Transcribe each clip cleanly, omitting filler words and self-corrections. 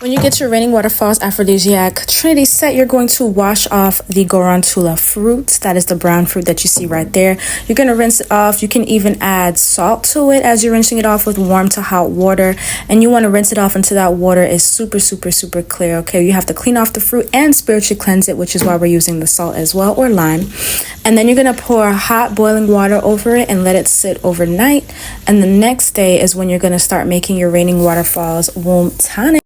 When you get your Reigning Waterfalls Aphrodisiac Trinity set, you're going to wash off the Gorontula fruit. That is the brown fruit that you see right there. You're going to rinse it off. You can even add salt to it as you're rinsing it off with warm to hot water. And you want to rinse it off until that water is super clear, okay? You have to clean off the fruit and spiritually cleanse it, which is why we're using the salt as well, or lime. And then you're going to pour hot boiling water over it and let it sit overnight. And the next day is when you're going to start making your Reigning Waterfalls Womb Tonic.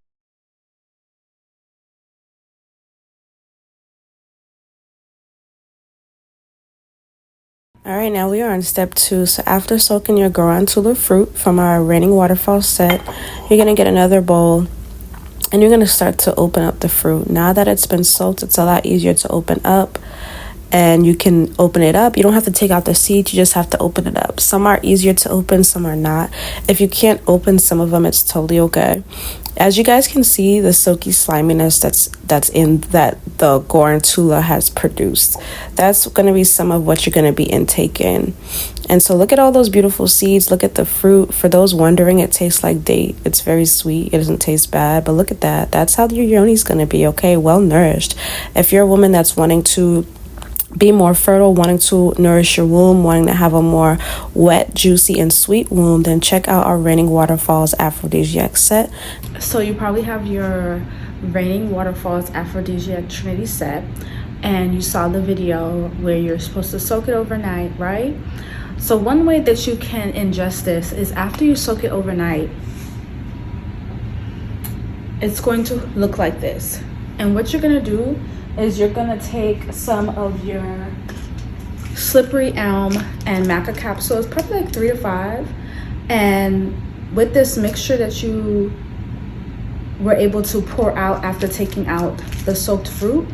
All right, now we are on step 2. So after soaking your Gorontula fruit from our Reigning Waterfalls set, you're going to get another bowl and you're going to start to open up the fruit. Now that it's been soaked, it's a lot easier to open up, and you can open it up. You don't have to take out the seeds, you just have to open it up. Some are easier to open, some are not. If you can't open some of them, it's totally okay. As you guys can see, the silky sliminess that's in that the Gorontula has produced, that's going to be some of what you're going to be intaking. And so look at all those beautiful seeds. Look at the fruit. For those wondering, it tastes like date. It's very sweet. It doesn't taste bad. But look at that. That's how your yoni is going to be, okay? Well nourished. If you're a woman that's wanting to be more fertile, wanting to nourish your womb, wanting to have a more wet, juicy, and sweet womb, then check out our Reigning Waterfalls Aphrodisiac Set. So you probably have your Reigning Waterfalls Aphrodisiac Trinity set, and you saw the video where you're supposed to soak it overnight, right? So one way that you can ingest this is after you soak it overnight, it's going to look like this. And what you're going to do is you're going to take some of your slippery elm and maca capsules, probably like 3 to 5, and with this mixture that you were able to pour out after taking out the soaked fruit,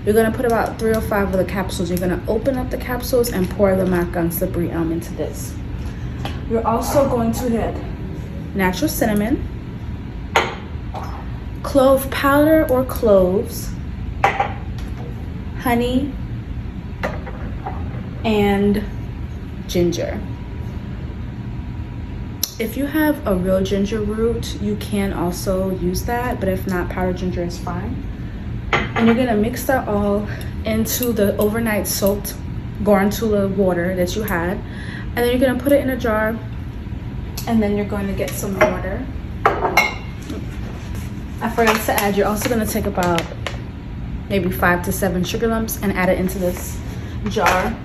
you're going to put about 3 or 5 of the capsules. You're going to open up the capsules and pour the maca and slippery elm into this. You're also going to hit natural cinnamon, clove powder or cloves, honey, and ginger. If you have a real ginger root, you can also use that, but if not, powdered ginger is fine. And you're gonna mix that all into the overnight soaked Gorontula water that you had, and then you're gonna put it in a jar, and then you're going to get some water. I forgot to add, you're also gonna take about maybe 5 to 7 sugar lumps and add it into this jar.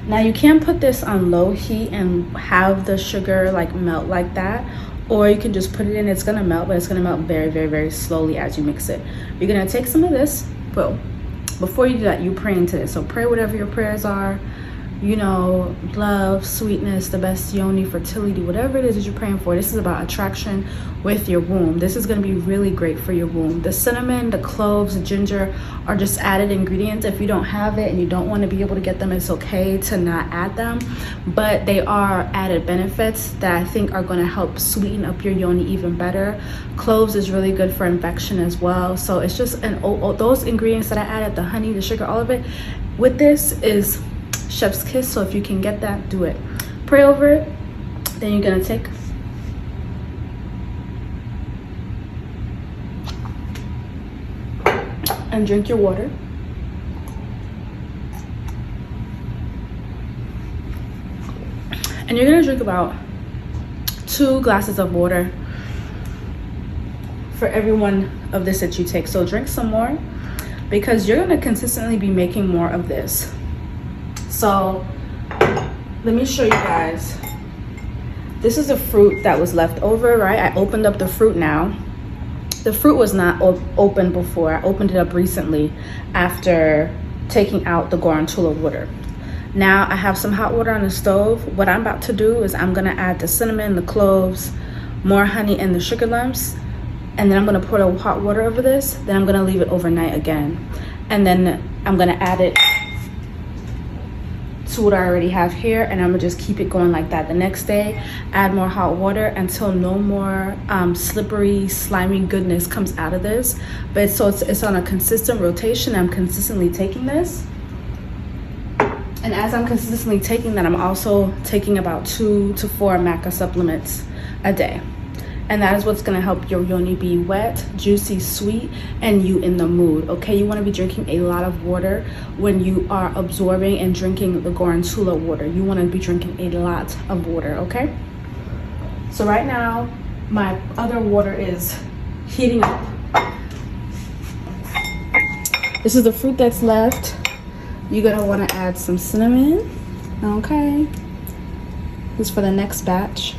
Now you can put this on low heat and have the sugar like melt like that, or you can just put it in. It's gonna melt, but it's gonna melt very slowly as you mix it. You're gonna take some of this. Well, before you do that, you pray into this. So pray whatever your prayers are, you know, love, sweetness, the best yoni, fertility, whatever it is that you're praying for. This is about attraction with your womb. This is going to be really great for your womb. The cinnamon, the cloves, the ginger are just added ingredients. If you don't have it and you don't want to be able to get them, it's okay to not add them, but they are added benefits that I think are going to help sweeten up your yoni even better. Cloves is really good for infection as well. So it's just, and those ingredients that I added, the honey, the sugar, all of it with this is chef's kiss. So if you can get that, do it. Pray over it. Then you're gonna take and drink your water. And you're gonna drink about 2 glasses of water for every one of this that you take. So drink some more, because you're gonna consistently be making more of this. So let me show you guys. This is a fruit that was left over, right? I opened up the fruit now. The fruit was not open before. I opened it up recently after taking out the Gorontula water. Now I have some hot water on the stove. What I'm about to do is I'm gonna add the cinnamon, the cloves, more honey, and the sugar lumps. And then I'm gonna pour the hot water over this. Then I'm gonna leave it overnight again. And then I'm gonna add it to what I already have here, and I'm gonna just keep it going like that. The next day, add more hot water until no more slippery, slimy goodness comes out of this. But so it's on a consistent rotation. I'm consistently taking this, and as I'm consistently taking that, I'm also taking about 2 to 4 maca supplements a day. And that is what's going to help your yoni be wet, juicy, sweet, and you in the mood. Okay, you want to be drinking a lot of water when you are absorbing and drinking the Gorontula water. You want to be drinking a lot of water. Okay, so right now my other water is heating up. This is the fruit that's left. You're gonna want to add some cinnamon. Okay, this is for the next batch.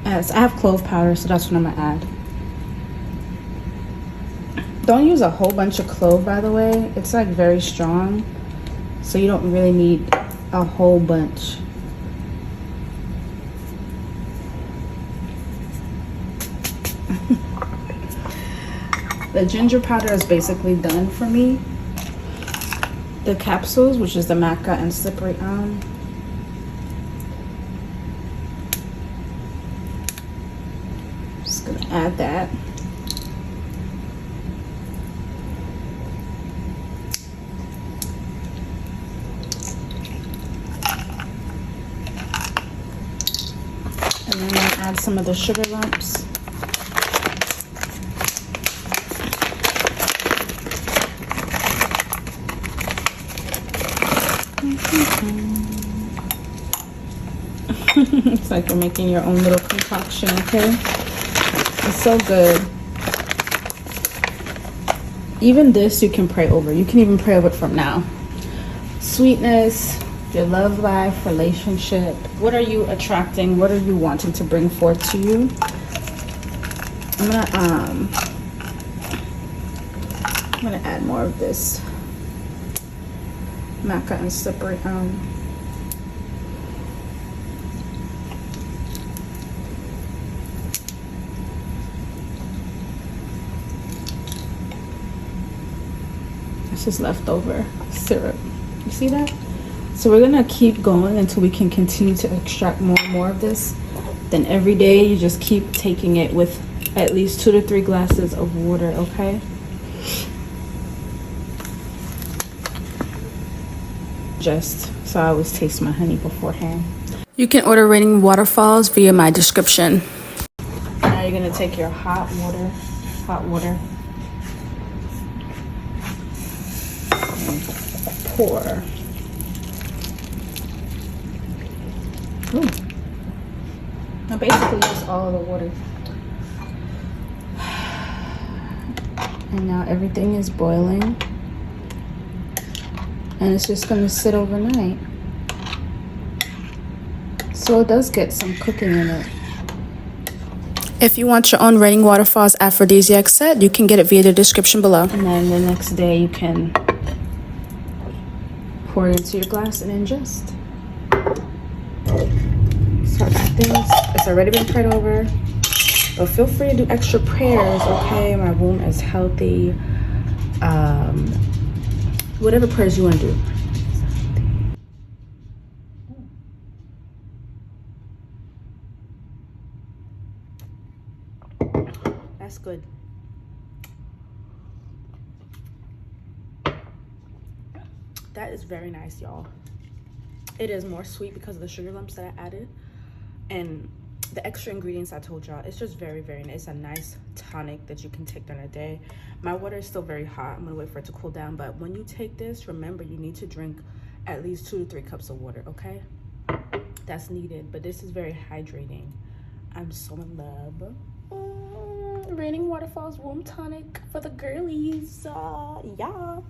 Yes, I have clove powder, so that's what I'm gonna add. Don't use a whole bunch of clove, by the way. It's like very strong, so you don't really need a whole bunch. The ginger powder is basically done for me. The capsules, which is the maca and slippery elm. Just gonna add that. And then I'm gonna add some of the sugar lumps. It's like you're making your own little concoction, okay? It's so good. Even this you can pray over. You can even pray over it from now. Sweetness, your love life, relationship. What are you attracting? What are you wanting to bring forth to you? I'm gonna add more of this maca and slippery elm. This is leftover syrup. You see that? So we're gonna keep going until we can continue to extract more and more of this. Then every day you just keep taking it with at least 2 to 3 glasses of water, okay? Just so I always taste my honey beforehand. You can order Reigning Waterfalls via my description. Now you're gonna take your hot water, and pour. Ooh. Now basically just all the water. And now everything is boiling. And it's just gonna sit overnight. So it does get some cooking in it. If you want your own Reigning Waterfalls Aphrodisiac Set, you can get it via the description below. And then the next day you can pour it into your glass and ingest. So I got this. It's already been prayed over. But feel free to do extra prayers, okay? My womb is healthy. Whatever prayers you want to do. That's good. That is very nice, y'all. It is more sweet because of the sugar lumps that I added. And the extra ingredients I told y'all, it's just very, very nice. It's a nice tonic that you can take during the day. My water is still very hot. I'm gonna wait for it to cool down. But when you take this, remember you need to drink at least 2 to 3 cups of water, okay? That's needed, but this is very hydrating. I'm so in love. Reigning Waterfalls Womb Tonic for the girlies. Yeah.